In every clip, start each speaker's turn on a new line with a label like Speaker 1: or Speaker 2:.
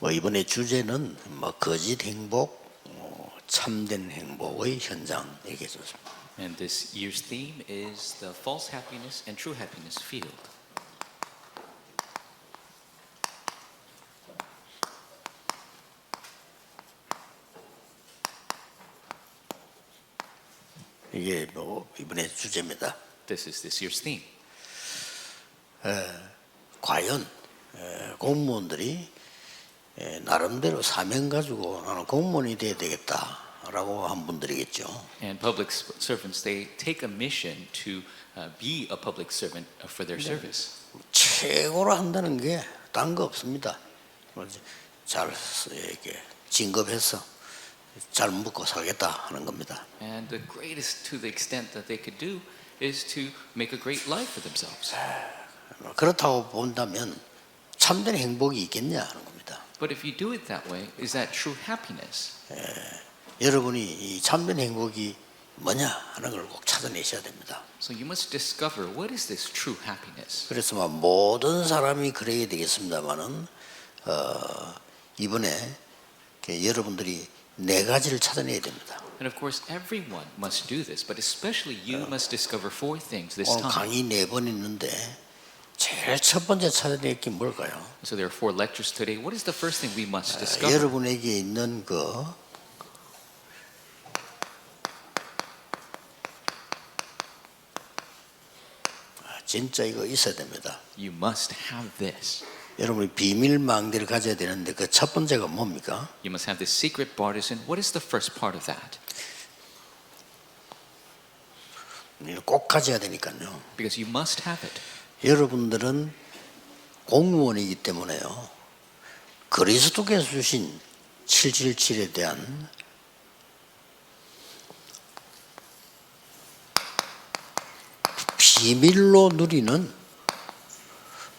Speaker 1: 이번에 주제는 거짓 행복, 참된 행복의 현장 얘기해줬습니다.
Speaker 2: And this year's theme is the false happiness and true happiness field.
Speaker 1: 이게 이번에 주제입니다.
Speaker 2: This is this year's theme.
Speaker 1: 과연 공무원들이 나름대로 사명 가지고 나는 공무원이 돼야 되겠다라고 한 분들이겠죠.
Speaker 2: And public servants, they take a mission to be a public servant for their service.
Speaker 1: 최고로 한다는 게 딴 거 없습니다. 잘 이렇게 진급해서 잘 먹고 살겠다 하는 겁니다.
Speaker 2: And the greatest to the extent that they could do is to make a great life for themselves.
Speaker 1: 그렇다고 본다면 참된 행복이 있겠냐 하는 겁니다.
Speaker 2: But if you do it that way, is that true happiness?
Speaker 1: 여러분이 이 참된 행복이 뭐냐 하는 걸 꼭 찾아내셔야 됩니다.
Speaker 2: So you must discover what is this true happiness.
Speaker 1: 그래서 모든 사람이 그래야 되겠습니다만은 이번에 여러분들이 네 가지를 찾아내야 됩니다.
Speaker 2: And of course, everyone must do this, but especially you must discover four things this
Speaker 1: 오늘
Speaker 2: time.
Speaker 1: 강의 4번 있는데 제일 첫 번째 찾아낼 게 뭘까요?
Speaker 2: So there are four lectures today. What is the first thing we must discover?
Speaker 1: 여러분에게 있는 진짜 이거 있어야 됩니다.
Speaker 2: You must have this.
Speaker 1: 여러분이 비밀망대를 가져야 되는데 그 첫 번째가 뭡니까?
Speaker 2: You must have this secret partisan. What is the first part of that?
Speaker 1: 꼭 가져야 되니까요.
Speaker 2: Because you must have it.
Speaker 1: 여러분들은 공무원이기 때문에요. 그리스도께서 주신 777에 대한 비밀로 누리는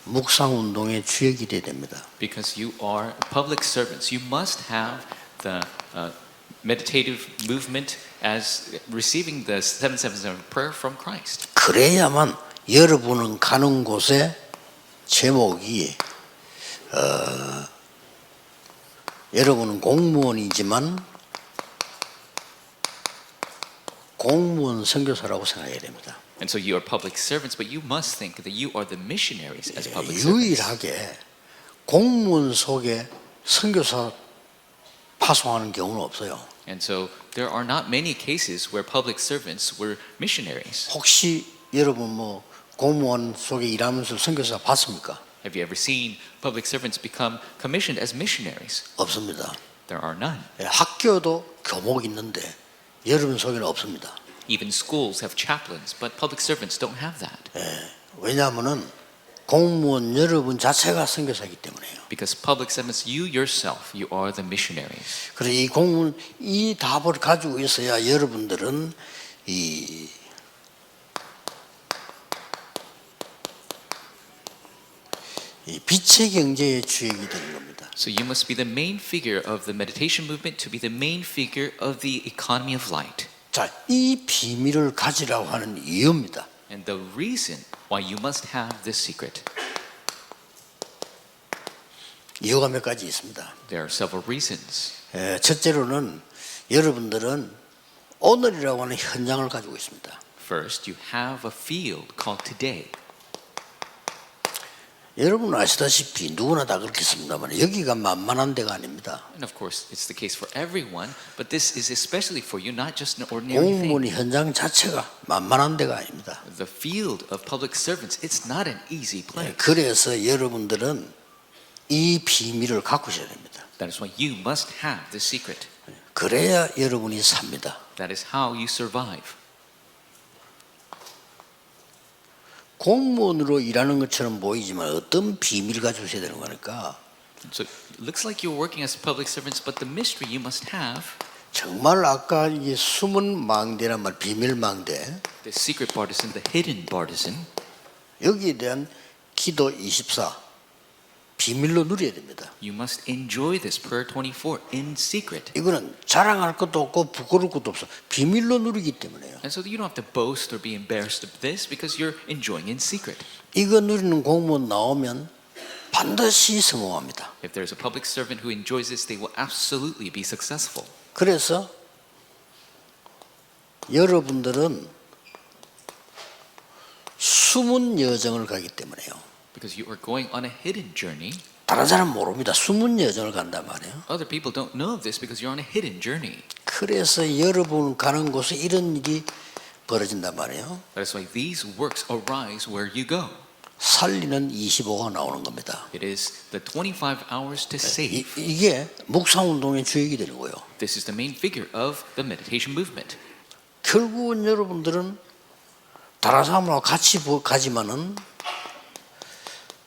Speaker 1: 묵상운동의 주역이 되어야 됩니다.
Speaker 2: Because you are public servants. You must have the meditative movement as receiving the 777 prayer from Christ.
Speaker 1: 그래야만 여러분은 가는 곳에 제목이 여러분은 공무원이지만 공무원 선교사라고 생각해야 됩니다.
Speaker 2: And so you are public servants, but you must think that you are the missionaries as public servants.
Speaker 1: 유일하게 공무원 속에 선교사 파송하는 경우는 없어요.
Speaker 2: And so there are not many cases where public servants were missionaries.
Speaker 1: 혹시 여러분 공무원 속에 일하면서 선교사 봤습니까?
Speaker 2: Have you ever seen public servants become commissioned as missionaries?
Speaker 1: 없습니다.
Speaker 2: There are none.
Speaker 1: 학교도 교목 있는데 여러분 속에는 없습니다.
Speaker 2: Even schools have chaplains, but public servants don't have that.
Speaker 1: 왜냐하면은 공무원 여러분 자체가 선교사이기 때문에요.
Speaker 2: Because public servants, you yourself, you are the missionaries.
Speaker 1: 그래서 이 공무원 이 답을 가지고 있어야 여러분들은 이 빛의 경제의 주역이 되는 겁니다.
Speaker 2: So you must be the main figure of the meditation movement to be the main figure of the economy of light.
Speaker 1: 자, 이 비밀을 가지라고 하는 이유입니다.
Speaker 2: And the reason why you must have this secret.
Speaker 1: 이유가 몇 가지 있습니다.
Speaker 2: There are several reasons.
Speaker 1: 첫째로는 여러분들은 오늘이라고 하는 현장을 가지고 있습니다.
Speaker 2: First, you have a field called today.
Speaker 1: 여러분 아시다시피 누구나 다 그렇겠습니다만 여기가 만만한 데가 아닙니다.
Speaker 2: And of course, it's the case for everyone, but this is especially for you, not just an ordinary thing.
Speaker 1: 공무원 현장 자체가 만만한 데가 아닙니다.
Speaker 2: The field of public servants, it's not an easy place.
Speaker 1: 그래서 여러분들은 이 비밀을 가꾸셔야 됩니다.
Speaker 2: That is why you must have this secret.
Speaker 1: 그래야 여러분이 삽니다.
Speaker 2: That is how you survive.
Speaker 1: 공무원으로 일하는 것처럼 보이지만 어떤 비밀을 가지고 있어야 되는 거니까
Speaker 2: So it looks like you're working as public servants, but the mystery you must have,
Speaker 1: 정말 아까 이게 숨은 망대란 말, 비밀 망대
Speaker 2: the secret partisan, the hidden partisan,
Speaker 1: 여기에 대한 기도 24 비밀로 누려야 됩니다.
Speaker 2: you must enjoy this prayer 24 in secret.
Speaker 1: 이거는 자랑할 것도 없고 부끄러울 것도 없어. 비밀로 누리기 때문에요.
Speaker 2: And so you don't have to boast or be embarrassed of this because you're enjoying in secret.
Speaker 1: 이거 누리는 공무원 나오면 반드시 성공합니다.
Speaker 2: If there's a public servant who enjoys this, they will absolutely be successful.
Speaker 1: 그래서 여러분들은 숨은 여정을 가기 때문에요.
Speaker 2: Because you are going on a hidden journey.
Speaker 1: 다른 사람 모릅니다. 숨은 여정을 간단 말이에요.
Speaker 2: Other people don't know of this because you're on a hidden journey.
Speaker 1: 그래서 여러분 가는 곳에 이런 일이 벌어진단 말이에요.
Speaker 2: That's why these works arise where you go.
Speaker 1: 살리는 25가 나오는 겁니다.
Speaker 2: It is the 25 hours to save.
Speaker 1: 이게 묵상운동의 주역이 되는 거예요.
Speaker 2: This is the main figure of the meditation movement.
Speaker 1: 결국은 여러분들은 다른 사람하고 같이 가지만은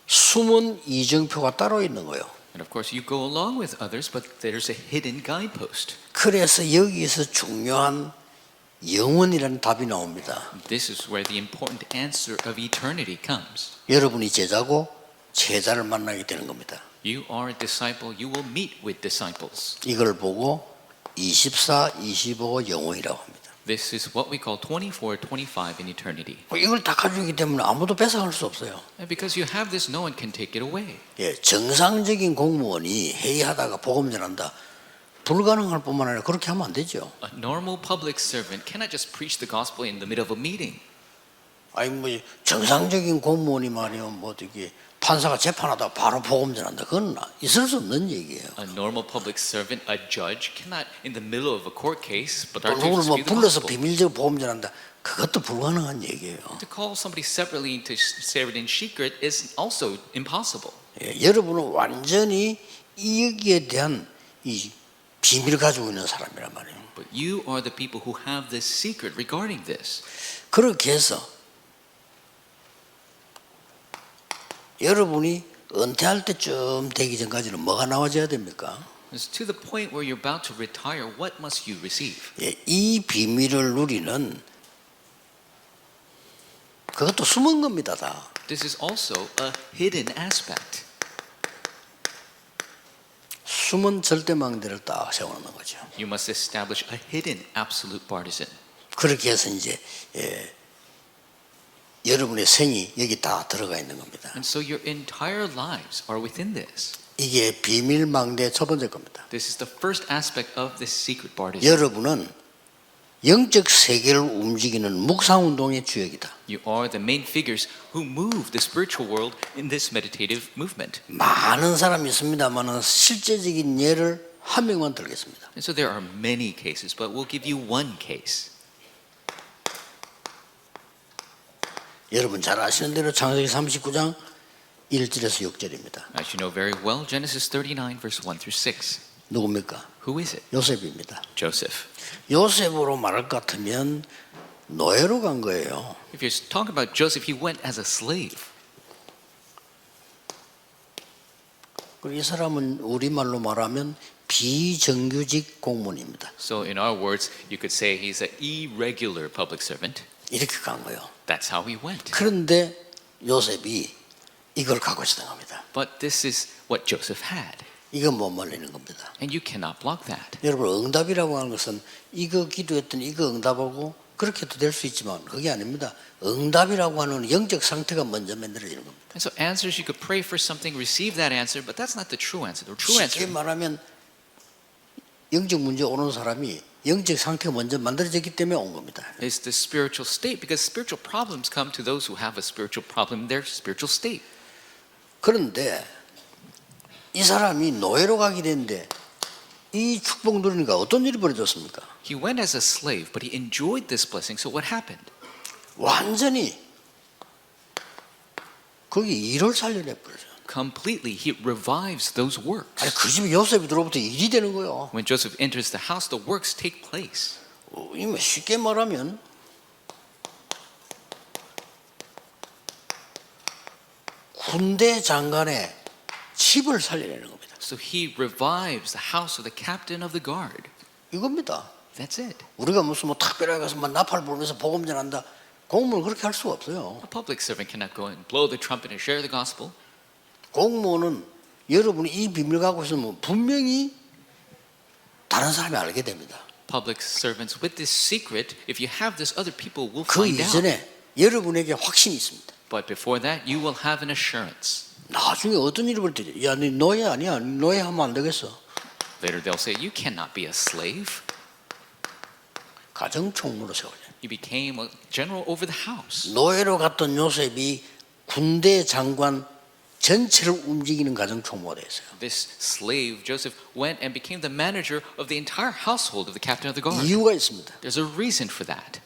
Speaker 1: 숨은 이정표가 따로 있는 거예요.
Speaker 2: And of course, you go along with others, but there's a hidden guidepost.
Speaker 1: 그래서 여기서 중요한 영원이라는 답이 나옵니다.
Speaker 2: This is where the important answer of eternity comes.
Speaker 1: 여러분이 제자고 제자를 만나게 되는 겁니다.
Speaker 2: You are a disciple, you will meet with disciples.
Speaker 1: 이걸 보고 24, 25 영원이라고 합니다.
Speaker 2: This is what we call 24, 25 in eternity.
Speaker 1: 이걸 다 가지고 있기 때문에 아무도 뺏어갈 수 없어요.
Speaker 2: And because you have this, no one can take it away.
Speaker 1: 예, 정상적인 공무원이 회의하다가 복음 전한다. 불가능할 뿐만 아니라 그렇게 하면 안 되죠.
Speaker 2: A normal public servant cannot just preach the gospel in the middle of a meeting.
Speaker 1: 아니 뭐 정상적인 공무원이 말이요, 뭐 어떻게 판사가 재판하다 바로 복음 전한다. 그건 있을 수 없는 얘기예요.
Speaker 2: A normal public servant, a judge, cannot in the middle of a court case, but
Speaker 1: 또 누구를 뭐
Speaker 2: speak the
Speaker 1: 불러서
Speaker 2: gospel.
Speaker 1: 비밀적으로 복음 전한다. 그것도 불가능한 얘기예요.
Speaker 2: To call somebody separately to share it in secret is also impossible.
Speaker 1: 예, 여러분은 완전히 여기에 대한 이 비밀을 가지고 있는 사람이란 말이에요.
Speaker 2: But you are the people who have this secret regarding this.
Speaker 1: 그렇게 해서 여러분이 은퇴할 때쯤 되기 전까지는 뭐가 나와줘야 됩니까?
Speaker 2: It's to the point where you're about to retire, what must you receive?
Speaker 1: 예, 이 비밀을 누리는 그것도 숨은 겁니다. 다.
Speaker 2: This is also a hidden aspect.
Speaker 1: 숨은 절대망대를 딱 세워놓는 거죠.
Speaker 2: You must establish a hidden absolute partisan.
Speaker 1: 그렇게 해서 이제 여러분의 생이 여기 다 들어가 있는 겁니다.
Speaker 2: And so your entire lives are within this.
Speaker 1: 이게 비밀망대의 첫 번째 겁니다.
Speaker 2: This is the first aspect of this secret partisan.
Speaker 1: 여러분은 영적 세계를 움직이는 묵상운동의 주역이다.
Speaker 2: You are the main figures who move the spiritual world in this meditative movement.
Speaker 1: 많은 사람이 있습니다만 실제적인 예를 한 명만 들겠습니다.
Speaker 2: And so there are many cases, but we'll give you one case.
Speaker 1: 여러분 잘 아시는 대로 창세기 39장 1절에서 6절입니다.
Speaker 2: As you know very well, Genesis 39, verse 1 through 6.
Speaker 1: 누굽니까?
Speaker 2: Who is it?
Speaker 1: 요셉입니다.
Speaker 2: Joseph.
Speaker 1: 요셉으로 말할 것 같으면 노예로 간 거예요.
Speaker 2: If you're talking about Joseph, he went as a slave.
Speaker 1: 그리고 이 사람은 우리말로 말하면 비정규직 공무원입니다.
Speaker 2: So in our words, you could say he's an irregular public servant.
Speaker 1: 이렇게 간 거예요.
Speaker 2: That's how he went.
Speaker 1: 그런데 요셉이 이걸 갖고 있었던 겁니다.
Speaker 2: But this is what Joseph had.
Speaker 1: 이건 못 말리는 겁니다.
Speaker 2: And you cannot block that.
Speaker 1: 여러분 응답이라고 하는 것은 이거 기도했더니 이거 응답하고 그렇게도 될 수 있지만 그게 아닙니다. 응답이라고 하는 영적 상태가 먼저 만들어지는 겁니다.
Speaker 2: And so answers, you could pray for something, receive that answer, but that's not the true answer. The true
Speaker 1: 쉽게
Speaker 2: answer
Speaker 1: 말하면 영적 문제 오는 사람이 영적 상태가 먼저 만들어졌기 때문에 온 겁니다.
Speaker 2: is the spiritual state, because spiritual problems come to those who have a spiritual problem in their spiritual state.
Speaker 1: 그런데 이 사람이 노예로 가게 됐는데 이 축복 누리니까 어떤 일이 벌어졌습니까?
Speaker 2: He went as a slave, but he enjoyed this blessing. So what happened?
Speaker 1: 완전히 거기 일을 살려내 버려요.
Speaker 2: Completely, he revives those works.
Speaker 1: 아니 그 집에 요셉이 들어오부터 일이 되는 거예요.
Speaker 2: When Joseph enters the house, the works take place.
Speaker 1: 이뭐 쉽게 말하면 군대 장관의 집을 살려내는 겁니다.
Speaker 2: So he revives the house of the captain of the guard.
Speaker 1: 이겁니다.
Speaker 2: That's it.
Speaker 1: 우리가 무슨 뭐 특별하게 가서 막 나팔 불면서 복음 전한다. 공무원 그렇게 할 수가 없어요.
Speaker 2: A public servant cannot go and blow the trumpet and share the gospel.
Speaker 1: 공무원은 여러분이 이 비밀 갖고 있으면 분명히 다른 사람이 알게 됩니다.
Speaker 2: Public servants with this secret, if you have this, other people will
Speaker 1: 그
Speaker 2: find out.
Speaker 1: 이전에 여러분에게 확신이 있습니다.
Speaker 2: But before that, you will have an assurance.
Speaker 1: 나중에 어떤 일이 벌어지? 야, 너 노예 아니야? 노예 하면 안 되겠어.
Speaker 2: Later they'll say, you cannot be a slave.
Speaker 1: 가정총무로 세워져.
Speaker 2: You became a general over the house.
Speaker 1: 노예로 갔던 요셉이 군대 장관 전체를 움직이는 가정총무가 됐어요.
Speaker 2: This slave, Joseph, went and became the manager of the entire household of the captain of the guard.
Speaker 1: 이유가 있습니다.
Speaker 2: There's a reason for that.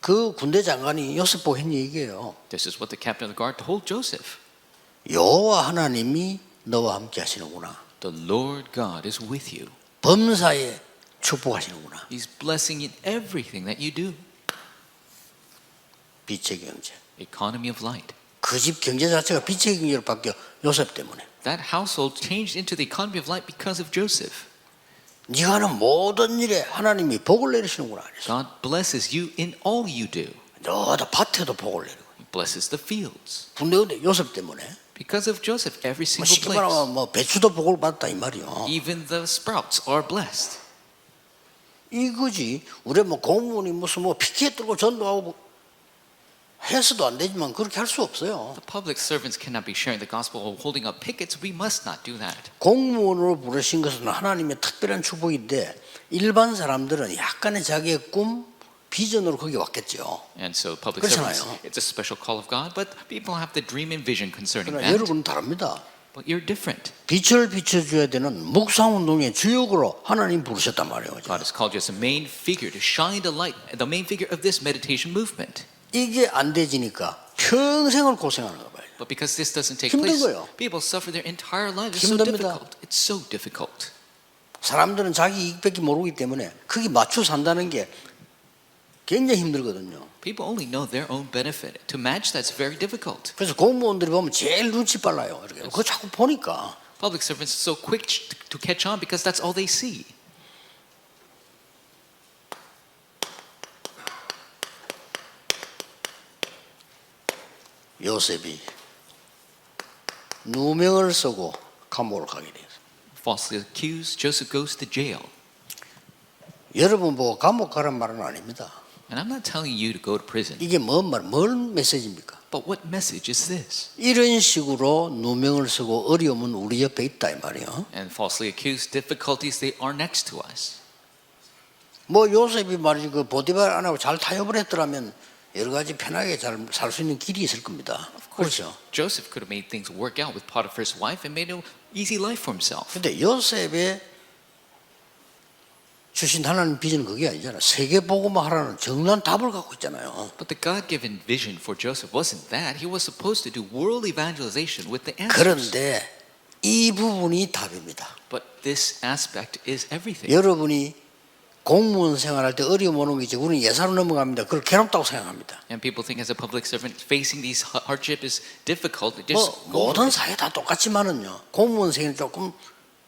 Speaker 1: 그 군대 장관이 요셉 보고 했는 얘기예요.
Speaker 2: This is what the captain of the guard told Joseph.
Speaker 1: 여호와 하나님이 너와 함께 하시는구나.
Speaker 2: The Lord God is with you.
Speaker 1: 범사에 축복하시는구나.
Speaker 2: He's blessing in everything that you do.
Speaker 1: 빛의 경제.
Speaker 2: Economy of light.
Speaker 1: 그 집 경제 자체가 빛의 경제로 바뀌어 요셉 때문에.
Speaker 2: That household changed into the economy of light because of Joseph.
Speaker 1: 네가 하는 모든 일에 하나님이 복을 내리시는구나. 그래서
Speaker 2: God blesses you in all you do.
Speaker 1: 너다 밭에도 복을 내리고.
Speaker 2: He blesses the fields.
Speaker 1: 군대 요셉 때문에.
Speaker 2: Because of Joseph, every
Speaker 1: 뭐
Speaker 2: single
Speaker 1: 쉽게
Speaker 2: place.
Speaker 1: 말하면 뭐 배추도 복을 받다 이 말이요.
Speaker 2: Even the sprouts are blessed.
Speaker 1: 이거지. 우리 뭐 공무원이 무슨 뭐 피켓 들고 전도하고 해서도 안 되지만 그렇게 할 수 없어요.
Speaker 2: The public servants cannot be sharing the gospel or holding up pickets. We must not do that.
Speaker 1: 공무원으로 부르신 것은 하나님의 특별한 축복인데 일반 사람들은 약간의 자기의 꿈, 비전으로 거기 왔겠죠.
Speaker 2: And so public
Speaker 1: 그렇잖아요.
Speaker 2: servants, it's a special call of God, but people have the dream and vision concerning
Speaker 1: 그러나
Speaker 2: that.
Speaker 1: 여러분은 다릅니다.
Speaker 2: But you're different.
Speaker 1: 빛을 비춰줘야 되는 묵상운동의 주역으로 하나님 부르셨단 말이에요.
Speaker 2: God has called you as a main figure to shine the light, the main figure of this meditation movement.
Speaker 1: 이게 안 되지니까 평생을 고생하는 거 봐요.
Speaker 2: But because this doesn't take
Speaker 1: 힘든
Speaker 2: place,
Speaker 1: 거예요.
Speaker 2: people suffer their entire lives. It's so
Speaker 1: 힘듭니다.
Speaker 2: difficult. It's so difficult.
Speaker 1: 사람들은 자기 이익밖에 모르기 때문에 거기 맞춰 산다는 게 굉장히 힘들거든요.
Speaker 2: People only know their own benefit. To match that's very difficult.
Speaker 1: 그래서 공무원들이 보면 제일 눈치 빨라요. 이렇게 그거 자꾸 보니까
Speaker 2: Public servants are so quick to catch on because that's all they see.
Speaker 1: 요셉이 누명을 쓰고 감옥을 가게 돼요.
Speaker 2: Falsely accused, Joseph goes to jail.
Speaker 1: 여러분 보고 감옥 가란 말은 아닙니다.
Speaker 2: And I'm not telling you to go to prison.
Speaker 1: 이게 뭔 메시지입니까?
Speaker 2: But what message is this?
Speaker 1: 이런 식으로 누명을 쓰고 어려움은 우리 옆에 있다 이 말이에요.
Speaker 2: And falsely accused, difficulties, they are next to us.
Speaker 1: 뭐 요셉이 말이지 그 보디발 안하고 잘 타협을 했더라면 여러 가지 편하게 잘 살 수 있는 길이 있을 겁니다. 그렇죠.
Speaker 2: Joseph could have made things work out with Potiphar's wife and made an easy life for himself.
Speaker 1: 근데 요셉의 주신 하나님 비전은 그게 아니잖아요. 세계 복음화 하라는 정난 답을 갖고 있잖아요.
Speaker 2: But the God-given vision for Joseph wasn't that. He was supposed to do world evangelization with the answers.
Speaker 1: 그런데 이 부분이 답입니다.
Speaker 2: But this aspect is everything.
Speaker 1: 여러분이 공무원 생활할 때 어려움 오는 게 이제 우리는 예산으로 넘어갑니다. 그걸 괴롭다고 생각합니다.
Speaker 2: And people think as a public servant facing these hardship is difficult. Just
Speaker 1: 뭐
Speaker 2: go
Speaker 1: 모든
Speaker 2: over it.
Speaker 1: 사회 다 똑같지만은요. 공무원 생활이 조금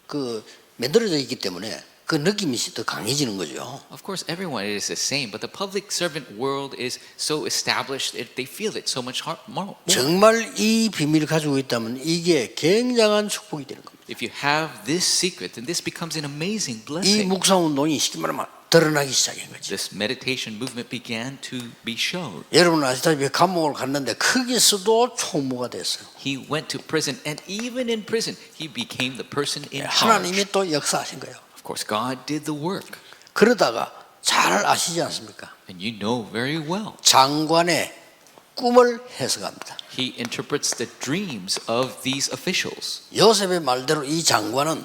Speaker 1: 그 만들어져 있기 때문에 그 느낌이 더 강해지는 거죠.
Speaker 2: Of course, everyone is the same, but the public servant world is so established that they feel it so much more.
Speaker 1: 정말 이 비밀을 가지고 있다면 이게 굉장한 축복이 되는 겁니다.
Speaker 2: If you have this secret, then this becomes an amazing
Speaker 1: 이
Speaker 2: blessing.
Speaker 1: 묵상 운동이 쉽게 말하면 드러나기 시작한 거죠.
Speaker 2: This meditation movement began to be shown.
Speaker 1: 여러분 아시다시피 감옥을 갔는데 거기서도 총무가 됐어요.
Speaker 2: He went to prison, and even in prison, he became the person in charge.
Speaker 1: 하나님이 또 역사하신 거예요.
Speaker 2: Of course, God did the work,
Speaker 1: 그러다가 잘 아시지 않습니까?
Speaker 2: and you know very well.
Speaker 1: 장관의 꿈을 해석합니다.
Speaker 2: He interprets the dreams of these officials.
Speaker 1: 요셉의 말대로 이 장관은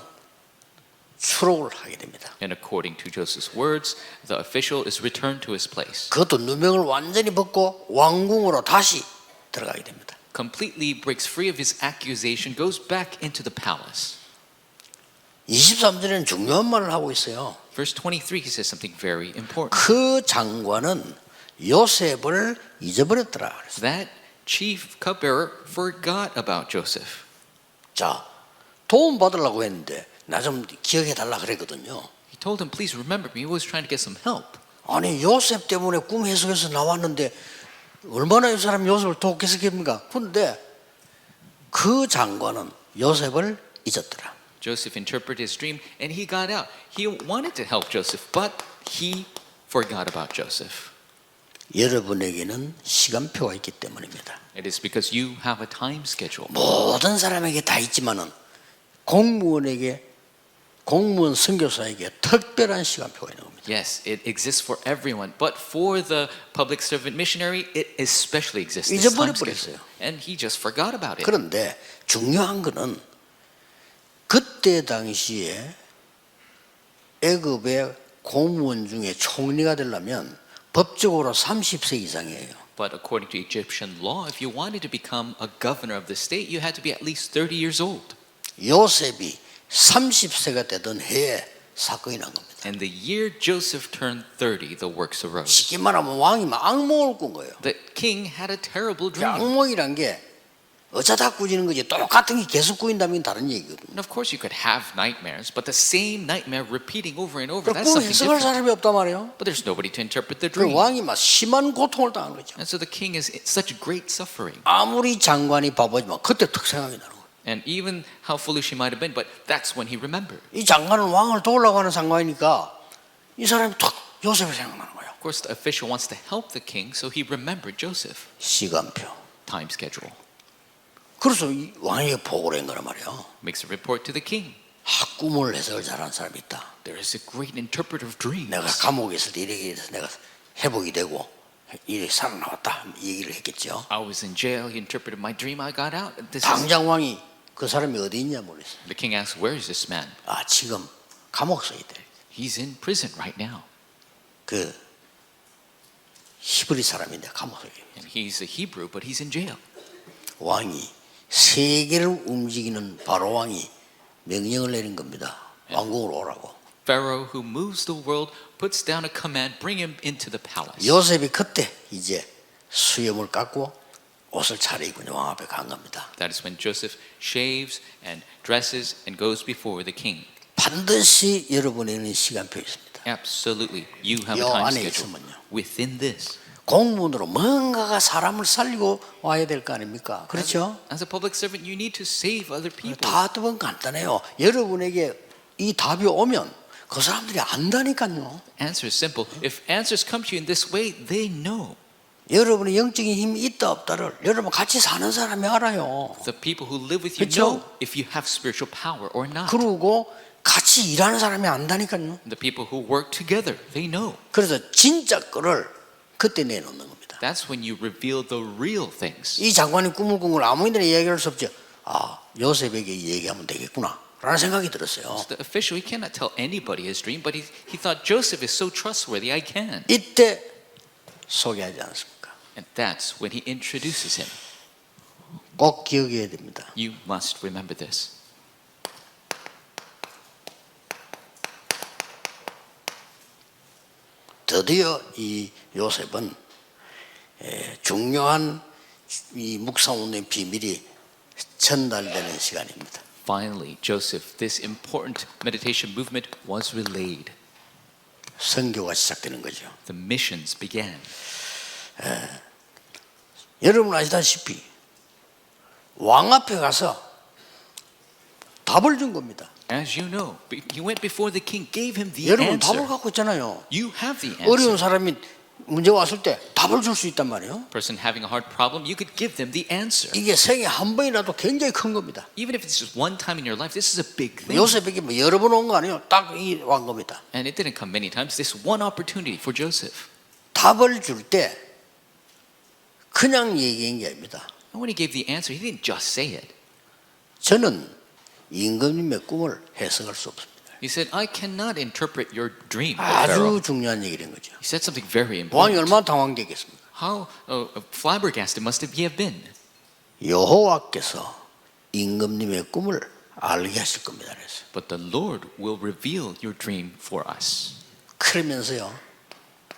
Speaker 1: 추록을 하게 됩니다.
Speaker 2: And according to Joseph's words, the official is returned to his place.
Speaker 1: 그것도 누명을 완전히 벗고 왕궁으로 다시 들어가게 됩니다.
Speaker 2: Completely breaks free of his accusation, goes back into the palace.
Speaker 1: 23절에는 중요한 말을 하고 있어요.
Speaker 2: Verse 23, he says something very important.
Speaker 1: 그 장관은 요셉을 잊어버렸더라. 그랬어요.
Speaker 2: That chief cupbearer forgot about Joseph.
Speaker 1: 자, 도움 받으려고 했는데 나 좀 기억해 달라 그랬거든요.
Speaker 2: He told him, please remember me. He was trying to get some help.
Speaker 1: 아니 요셉 때문에 꿈 해석해서 나왔는데 얼마나 이 사람 요셉을 돕겠습니까? 그런데 그 장관은 요셉을 잊었더라.
Speaker 2: Joseph interpreted his dream and he got out. He wanted to help Joseph, but he forgot about Joseph.
Speaker 1: 여러분에게는 시간표가 있기 때문입니다.
Speaker 2: It is because you have a time schedule.
Speaker 1: 모든 사람에게 다 있지만은 공무원 선교사에게 특별한 시간표가 있는 겁니다.
Speaker 2: Yes, it exists for everyone, but for the public servant missionary, it especially exists. This time schedule.
Speaker 1: 잊어버렸어요.
Speaker 2: And he just forgot about it.
Speaker 1: 그런데 중요한 거는 그때 당시에 애굽의 공무원 중에 총리가 되려면 법적으로 30세 이상이에요.
Speaker 2: But according to Egyptian law, if you wanted to become a governor of the state, you had to be at least 30 years old.
Speaker 1: 요셉이 30세가 되던 해에 사건이 난 겁니다.
Speaker 2: And the year Joseph turned 30, the works arose.
Speaker 1: 쉽게 말하면 왕이 막 악몽을 꾼 거예요.
Speaker 2: The king had a terrible
Speaker 1: 그
Speaker 2: dream.
Speaker 1: 악몽이란 게 어쩌다 꾸지는 거지 똑같은 게 계속 꾸인다면 다른 얘기거든요.
Speaker 2: And of course, you could have nightmares, but the same nightmare repeating over and over,
Speaker 1: 그
Speaker 2: that's
Speaker 1: 꿈
Speaker 2: something
Speaker 1: 해석할
Speaker 2: different.
Speaker 1: 사람이 없단 말이에요.
Speaker 2: But there's nobody to interpret the
Speaker 1: 그
Speaker 2: dream.
Speaker 1: 왕이 막 심한 고통을 당한 거죠.
Speaker 2: And so the king is in such great suffering.
Speaker 1: 아무리 장관이 바보지만 그때 특 생각이 나는 거예요.
Speaker 2: And even how foolish he might have been, but that's when he remembered.
Speaker 1: 이 장관은 왕을 도우려고 하는 장관이니까 이 사람이 툭 요셉이 생각나는 거예요.
Speaker 2: Of course, the official wants to help the king, so he remembered Joseph.
Speaker 1: 시간표.
Speaker 2: Time schedule.
Speaker 1: 그래서 이 왕에게 보고를 한 거란 말이에요.
Speaker 2: Makes a report to the king.
Speaker 1: 꿈을 해석을 잘하는 사람이 있다.
Speaker 2: There is a great interpreter of dreams.
Speaker 1: 내가 감옥에 있을 때 이렇게 해서 내가 회복이 되고 이렇게 살아나왔다 얘기를 했겠죠.
Speaker 2: I was in jail. He interpreted my dream. I got out.
Speaker 1: 당장 왕이 그 사람이 어디 있냐 모르겠어요.
Speaker 2: The king asked, "Where is this man?"
Speaker 1: 아 지금 감옥에 있대.
Speaker 2: He's in prison right now.
Speaker 1: 그 히브리 사람인데 감옥에.
Speaker 2: And he's a Hebrew, but he's in jail.
Speaker 1: 왕이 세계를 움직이는 바로 왕이 명령을 내린 겁니다. 왕궁으로 오라고.
Speaker 2: Pharaoh, who moves the world, puts down a command, bring him into the palace.
Speaker 1: 요셉이 그때 이제 수염을 깎고 옷을 차려입고 왕 앞에 간 겁니다.
Speaker 2: That is when Joseph shaves and dresses and goes before the king.
Speaker 1: 반드시 여러분에게는 시간표 있습니다.
Speaker 2: Absolutely, you have a
Speaker 1: 요
Speaker 2: time
Speaker 1: 안에
Speaker 2: schedule.
Speaker 1: 있으면요.
Speaker 2: Within this,
Speaker 1: 공무원으로 뭔가가 사람을 살리고 와야 될 거 아닙니까? 그렇죠?
Speaker 2: as a public servant, you need to save other people.
Speaker 1: 답은 간단해요. 여러분에게 이 답이 오면 그 사람들이 안다니까요.
Speaker 2: Answer is simple. If answers come to you in this way, they know.
Speaker 1: 여러분의 영적인 힘이 있다 없다를 여러분 같이 사는 사람이 알아요.
Speaker 2: The people who live with you
Speaker 1: 그렇죠?
Speaker 2: know if you have spiritual power or not.
Speaker 1: 그리고 같이 일하는 사람이 안다니까요.
Speaker 2: The people who work together, they know.
Speaker 1: 그래서 진짜 거를 그때 내놓는 겁니다.
Speaker 2: That's when you reveal the real things.
Speaker 1: 이 장관이 꿈을 꾼 걸 아무인데나 얘기할 수 없죠. 아, 요셉에게 얘기하면 되겠구나 라는 생각이 들었어요.
Speaker 2: The official, he cannot tell anybody his dream, but he thought Joseph is so trustworthy, I can.
Speaker 1: 이때 소개하지 않습니까?
Speaker 2: And that's when he introduces him.
Speaker 1: 꼭 기억해야 됩니다.
Speaker 2: You must remember this.
Speaker 1: 드디어 이 요셉은 중요한 이 묵상운동의 비밀이 전달되는 시간입니다.
Speaker 2: Finally, Joseph, this important meditation movement was relayed.
Speaker 1: 선교가 시작되는 거죠.
Speaker 2: The missions began.
Speaker 1: 여러분 아시다시피 왕 앞에 가서 답을 준 겁니다.
Speaker 2: As you know, he went before the king, gave him the
Speaker 1: 여러분
Speaker 2: answer.
Speaker 1: 답을 갖고 있잖아요.
Speaker 2: You have the
Speaker 1: 어려운
Speaker 2: answer.
Speaker 1: 사람이 문제 왔을 때 답을 줄 수 있단 말이에요.
Speaker 2: Person having a hard problem, you could give them the answer.
Speaker 1: 이게 생애 한 번이라도 굉장히 큰 겁니다.
Speaker 2: Even if it's just one time in your life, this is a big thing.
Speaker 1: 요셉에게 뭐 여러 번 온 거 아니에요. 딱 이 왕 겁니다.
Speaker 2: And it didn't come many times. This one opportunity for Joseph.
Speaker 1: 답을 줄 때 그냥 얘기한 게 아닙니다.
Speaker 2: And when he gave the answer, he didn't just say it.
Speaker 1: 저는 임금님의 꿈을 해석할 수 없습니다.
Speaker 2: He said, I cannot interpret your dream, O
Speaker 1: 아주
Speaker 2: Pharaoh.
Speaker 1: 중요한 얘기를 한 거죠.
Speaker 2: He said something very
Speaker 1: 왕이
Speaker 2: important.
Speaker 1: 얼마나 당황되겠습니까?
Speaker 2: How flabbergasted must he have been?
Speaker 1: 여호와께서 임금님의 꿈을 알게 하실 겁니다. 그래서
Speaker 2: But the Lord will reveal your dream for us.
Speaker 1: 그러면서요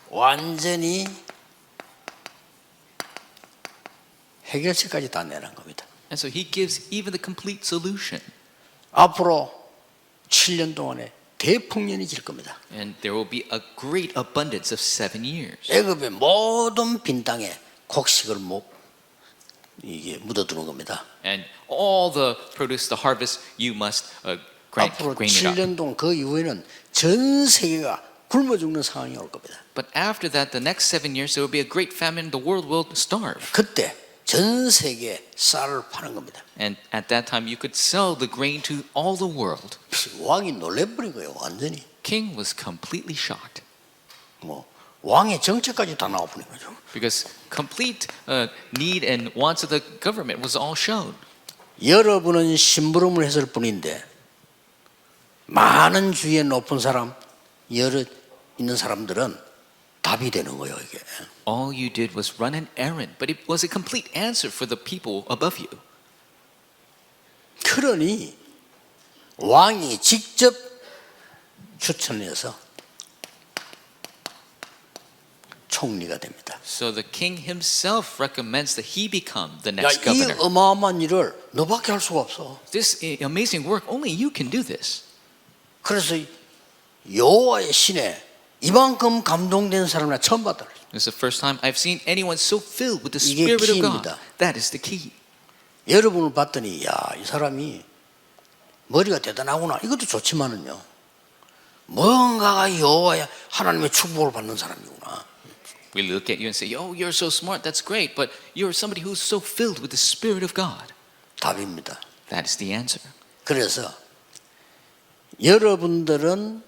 Speaker 1: 완전히 해결책까지 다 내는 겁니다.
Speaker 2: And so he gives even the complete solution.
Speaker 1: 앞으로 7년 동안에 대풍년이 질 겁니다.
Speaker 2: And there will be a great abundance of 7 years.
Speaker 1: 애굽의 모든 빈 땅에 곡식을 이게 묻어두는 겁니다.
Speaker 2: And all the produce, the harvest, you must
Speaker 1: 앞으로
Speaker 2: grain it up.
Speaker 1: 7년 동안 그 이후에는 전 세계가 굶어 죽는 상황이 올 겁니다.
Speaker 2: But after that, the next 7 years, there will be a great famine. The world will starve.
Speaker 1: 그때 전 세계에 쌀을 파는 겁니다.
Speaker 2: And at that time, you could sell the grain to all the world.
Speaker 1: 왕이 놀래버린 거예요, 완전히.
Speaker 2: King was completely shocked
Speaker 1: 뭐 왕의 정책까지 다 나와버린 거죠.
Speaker 2: because complete need and wants of the government was all shown.
Speaker 1: 여러분은 심부름을 했을 뿐인데 많은 주위에 높은 사람, 여러 있는 사람들은 답이 되는 거예요, 이게.
Speaker 2: All you did was run an errand, but it was a complete answer for the people above you.
Speaker 1: 그러니 왕이 직접 추천해서 총리가 됩니다.
Speaker 2: So the king himself recommends that he become the
Speaker 1: 야,
Speaker 2: next
Speaker 1: 이
Speaker 2: governor.
Speaker 1: 어마어마한 일을 너밖에 할 수가 없어.
Speaker 2: This amazing work, only you can do this.
Speaker 1: 그래서 여호와의 신에 이만큼 감동된 사람을 처음 봤다.
Speaker 2: It's the first time I've seen anyone so filled with the
Speaker 1: 이게
Speaker 2: Spirit of God.
Speaker 1: 키입니다.
Speaker 2: That is the key.
Speaker 1: 여러분을 봤더니 야, 이 사람이 머리가 대단하구나. 이것도 좋지만은요. 뭔가가 여호와의 하나님의 축복을 받는 사람이구나.
Speaker 2: We look at you and say, oh, you're so smart, that's great, but you're somebody who's so filled with the Spirit of God.
Speaker 1: 답입니다.
Speaker 2: That is the answer.
Speaker 1: 그래서 여러분들은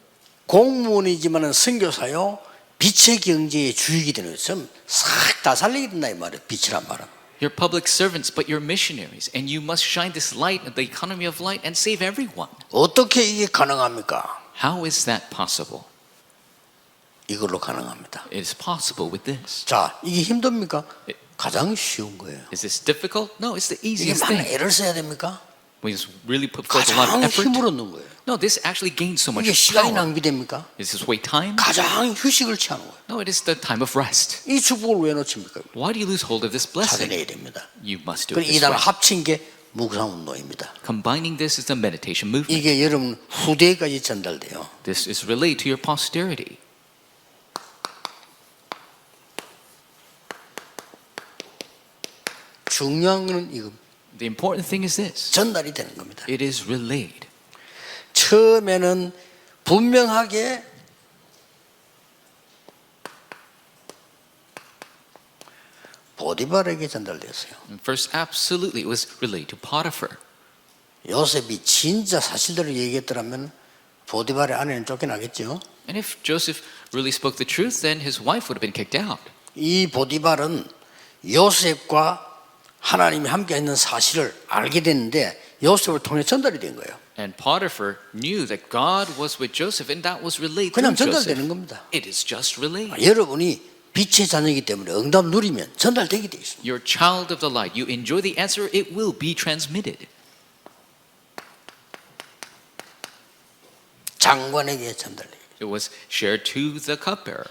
Speaker 1: 공무원이지만은 선교사요, 빛의 경제의 주역이 되는 것은 싹 다 살리게 된다 이 말이에요. 빛이란 말은.
Speaker 2: You're public servants, but you're missionaries, and you must shine this light, the economy of light, and save everyone.
Speaker 1: 어떻게 이게 가능합니까?
Speaker 2: How is that possible?
Speaker 1: 이걸로 가능합니다.
Speaker 2: It is possible with this.
Speaker 1: 자, 이게 힘듭니까? 가장 쉬운 거예요.
Speaker 2: Is this difficult? No, it's the
Speaker 1: 이게
Speaker 2: easiest
Speaker 1: 많은
Speaker 2: thing.
Speaker 1: 애를 써야 됩니까?
Speaker 2: We just really put forth a lot of
Speaker 1: 가장
Speaker 2: effort.
Speaker 1: 힘을 얻는 거예요.
Speaker 2: No, this actually gains so much
Speaker 1: 이게 시간이
Speaker 2: power.
Speaker 1: 낭비됩니까?
Speaker 2: Is this waste time?
Speaker 1: 가장 휴식을 취하는 거예요.
Speaker 2: No, it is the time of rest.
Speaker 1: 이 축복을 왜 놓칩니까?
Speaker 2: Why do you lose hold of this blessing?
Speaker 1: 찾아내야 됩니다.
Speaker 2: You must do
Speaker 1: 그리고
Speaker 2: it
Speaker 1: 이
Speaker 2: this
Speaker 1: 단어
Speaker 2: way.
Speaker 1: 합친 게 묵상운동입니다.
Speaker 2: Combining this is the meditation movement.
Speaker 1: 이게 여러분 후대까지 전달돼요.
Speaker 2: This is relayed to your posterity.
Speaker 1: 중요한 건 이거
Speaker 2: The important thing is this.
Speaker 1: 전달이 되는 겁니다.
Speaker 2: It is relayed.
Speaker 1: 처음에는 분명하게 보디발에게 전달됐어요.
Speaker 2: And first, absolutely, it was relayed to Potiphar.
Speaker 1: 요셉이 진짜 사실대로 얘기했더라면 보디발의 아내는 쫓겨나겠죠.
Speaker 2: And if Joseph really spoke the truth, then his wife would have been kicked out.
Speaker 1: 이 보디발은 요셉과 하나님이 함께 있는 사실을 알게 됐는데 요셉을 통해 전달이 된 거예요.
Speaker 2: And Potiphar knew that God was with Joseph, and that was relayed
Speaker 1: 그냥
Speaker 2: through
Speaker 1: 전달되는
Speaker 2: Joseph.
Speaker 1: 겁니다.
Speaker 2: It is just relayed.
Speaker 1: 여러분이 빛의 자녀이기 때문에 응답 누리면 전달되게 돼 있습니다.
Speaker 2: You're a child of the light. You enjoy the answer, it will be transmitted.
Speaker 1: 장관에게 전달돼요.
Speaker 2: It was shared to the cupbearer.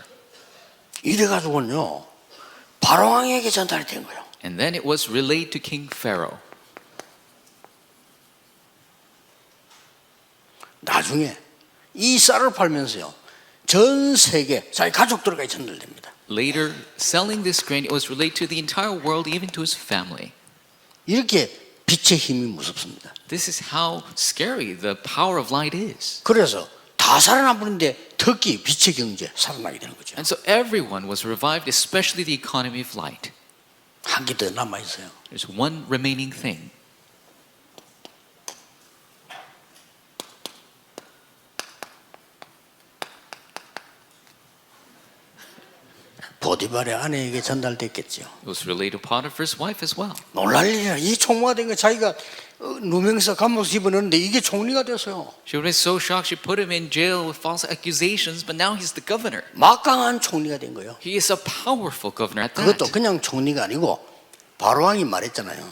Speaker 1: 이래가지고는요 바로왕에게 전달이 된 거예요.
Speaker 2: And then it was relayed to King Pharaoh.
Speaker 1: 나중에 이 쌀을 팔면서요 전 세계 자기 가족들에게 전달됩니다.
Speaker 2: Later, selling this grain, it was relayed to the entire world, even to his family.
Speaker 1: 이렇게 빛의 힘이 무섭습니다.
Speaker 2: This is how scary the power of light is.
Speaker 1: 그래서 다 살아남는데 특히 빛의 경제 살아나게 되는 거죠.
Speaker 2: And so everyone was revived, especially the economy of light.
Speaker 1: 한 개 더 남아 있어요.
Speaker 2: There's one remaining thing.
Speaker 1: 보디발의 아내에게 전달됐겠죠.
Speaker 2: It was relayed to Potiphar's wife as well.
Speaker 1: 놀랄 일이야. 이 총무가 된 거 자기가 누명서 감옥 집어넣는데 이게 총리가 됐어요.
Speaker 2: She was so shocked, she put him in jail with false accusations, but now he's the governor.
Speaker 1: 막강한 총리가 된 거예요.
Speaker 2: He is a powerful governor at
Speaker 1: 그것도
Speaker 2: that.
Speaker 1: 그냥 총리가 아니고 바로왕이 말했잖아요.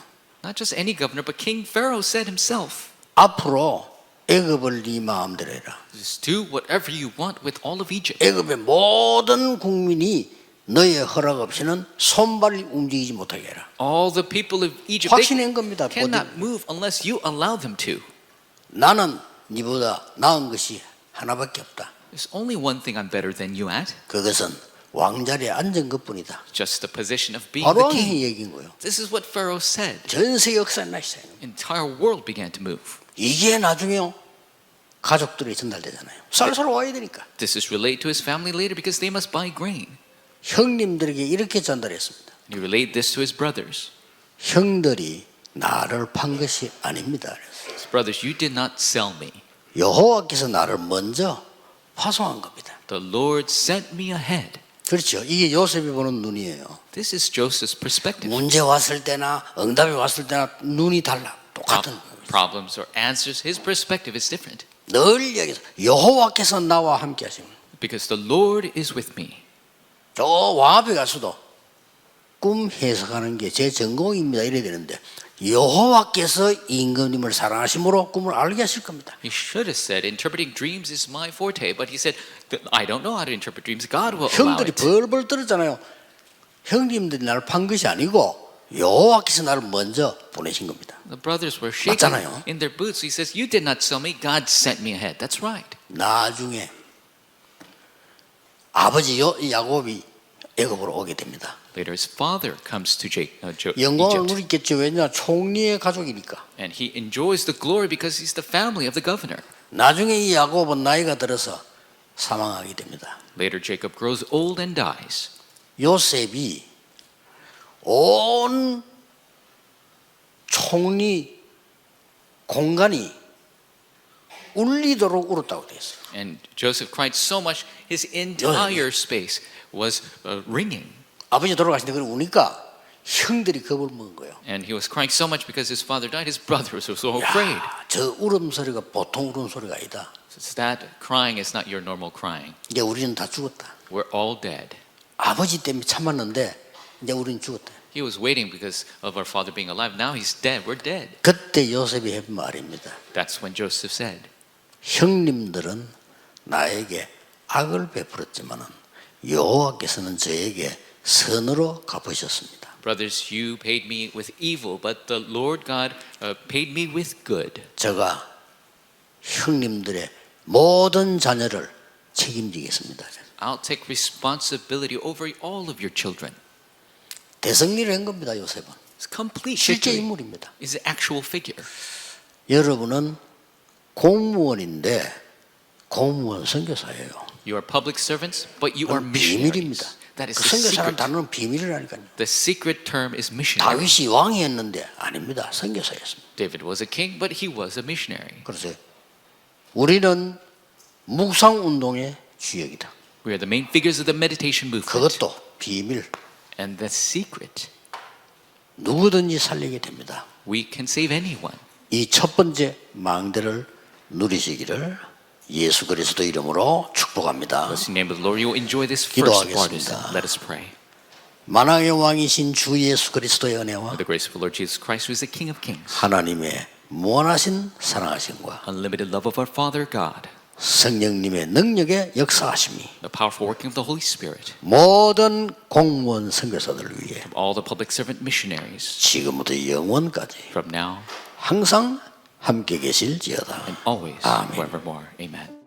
Speaker 2: Not just any governor, but King Pharaoh said himself,
Speaker 1: 앞으로 애굽을 네 마음대로 해라.
Speaker 2: just do whatever you want with all of Egypt.
Speaker 1: 애굽의 모든 국민이 너의 허락 없이는 손발이 움직이지 못하게 해라.
Speaker 2: All the people of Egypt, they
Speaker 1: 확신한 겁니다.
Speaker 2: cannot move unless you allow them to.
Speaker 1: 나는 네보다 나은 것이 하나밖에 없다.
Speaker 2: There's only one thing I'm better than you at.
Speaker 1: 그것은 왕자리에 앉은 것뿐이다.
Speaker 2: Just the position of being the
Speaker 1: 바로왕이
Speaker 2: king.
Speaker 1: 얘기인 거예요.
Speaker 2: This is what Pharaoh said.
Speaker 1: 전 세계 역사에 나시어요.
Speaker 2: Entire world began to move.
Speaker 1: 이게 나중에요 가족들이 전달되잖아요. 쌀사러 와야 되니까.
Speaker 2: This is relayed to his family later because they must buy grain.
Speaker 1: 형님들에게 이렇게 전달했습니다.
Speaker 2: And he relayed this to his brothers.
Speaker 1: 형들이 나를 판 것이 아닙니다.
Speaker 2: His brothers, you did not sell me.
Speaker 1: 여호와께서 나를 먼저 파송한 겁니다.
Speaker 2: The Lord sent me ahead.
Speaker 1: 그렇죠. 이게 요셉이 보는 눈이에요.
Speaker 2: This is Joseph's perspective.
Speaker 1: 문제 왔을 때나 응답이 왔을 때나 눈이 달라. 똑같은 거예요.
Speaker 2: Problems or answers, his perspective is different.
Speaker 1: 늘 여기서 여호와께서 나와 함께 하십니다.
Speaker 2: Because the Lord is with me.
Speaker 1: 저 왕앞에 가서도 꿈 해석하는 게 제 전공입니다. 이래야 되는데 여호와께서 임금님을 사랑하심으로 꿈을 알게 하실 겁니다.
Speaker 2: He should have said, interpreting dreams is my forte. But he said, I don't know how to interpret dreams. God will allow
Speaker 1: 형들이
Speaker 2: it.
Speaker 1: 벌벌 떨었잖아요. 형님들이 나를 판 것이 아니고 여호와께서 나를 먼저 보내신 겁니다.
Speaker 2: The brothers were shaking
Speaker 1: 맞잖아요.
Speaker 2: in their boots. He says, you did not sell me. God sent me ahead. That's right.
Speaker 1: 나중에 아버지 야곱이 애굽으로 오게 됩니다.
Speaker 2: Later, his father comes to
Speaker 1: 영광을
Speaker 2: Egypt.
Speaker 1: 누리겠죠. 왜냐 총리의 가족이니까.
Speaker 2: And he enjoys the glory because he's the family of the governor.
Speaker 1: 나중에 이 야곱은 나이가 들어서 사망하게 됩니다.
Speaker 2: Later, Jacob grows old and dies.
Speaker 1: 요셉이 온 총리 공간이 울리도록 울었다고 되어 있어요.
Speaker 2: And Joseph cried so much, his entire space was ringing.
Speaker 1: 아버지 돌아가신데 그걸 우니까 형들이 겁을 먹은 거예요.
Speaker 2: And he was crying so much because his father died. His brothers were so afraid.
Speaker 1: 야, 저 울음소리가 보통 울음소리가 아니다.
Speaker 2: So that crying is not your normal crying.
Speaker 1: 이제 우리는 다 죽었다.
Speaker 2: We're all dead.
Speaker 1: 아버지 때문에 참았는데 이제 우리는 죽었다.
Speaker 2: He was waiting because of our father being alive. Now he's dead. We're dead.
Speaker 1: 그때 요셉이 한 말입니다.
Speaker 2: That's when Joseph said,
Speaker 1: 형님들은 나에게 악을 베풀었지만은 여호와께서는 저에게 선으로 갚으셨습니다.
Speaker 2: brothers, you paid me with evil, but the Lord God paid me with good.
Speaker 1: 제가 형님들의 모든 자녀를 책임지겠습니다.
Speaker 2: I'll take responsibility over all of your children.
Speaker 1: 대승리를 한 겁니다. 요셉은
Speaker 2: It's complete
Speaker 1: 실제
Speaker 2: victory.
Speaker 1: 인물입니다.
Speaker 2: It's an actual figure.
Speaker 1: 여러분은 공무원인데 공무원 선교사예요.
Speaker 2: You are public servants, but you are
Speaker 1: 그건
Speaker 2: missionaries.
Speaker 1: 비밀입니다.
Speaker 2: That is
Speaker 1: 그
Speaker 2: the
Speaker 1: 선교사라는
Speaker 2: secret.
Speaker 1: 단어는 비밀이라니까요.
Speaker 2: The secret term is missionary.
Speaker 1: 다윗이 왕이었는데 아닙니다. 선교사였습니다.
Speaker 2: David was a king, but he was a missionary.
Speaker 1: 그래서 우리는 묵상 운동의 주역이다.
Speaker 2: We are the main figures of the meditation movement.
Speaker 1: 그것도 비밀.
Speaker 2: And the secret,
Speaker 1: 누구든지 살리게 됩니다.
Speaker 2: we can save anyone.
Speaker 1: 이 첫 번째 망대를 누리시기를 예수 그리스도 이름으로 축복합니다.
Speaker 2: In the name of the Lord, you will enjoy this first
Speaker 1: 기도하겠습니다.
Speaker 2: partisan. Let us pray.
Speaker 1: 만왕의 왕이신 주 예수 그리스도의 은혜와
Speaker 2: With the grace of the Lord Jesus Christ, who is the King of Kings,
Speaker 1: 하나님의 무한하신 사랑하심과
Speaker 2: unlimited love of our Father God,
Speaker 1: 성령님의 능력의 역사하심이
Speaker 2: the powerful working of the Holy Spirit,
Speaker 1: 모든 공무원 선교사들을 위해
Speaker 2: all the public servant missionaries,
Speaker 1: 지금부터 영원까지
Speaker 2: from now
Speaker 1: 항상 함께 계실지어다.
Speaker 2: and always,
Speaker 1: 아멘.
Speaker 2: forevermore. Amen.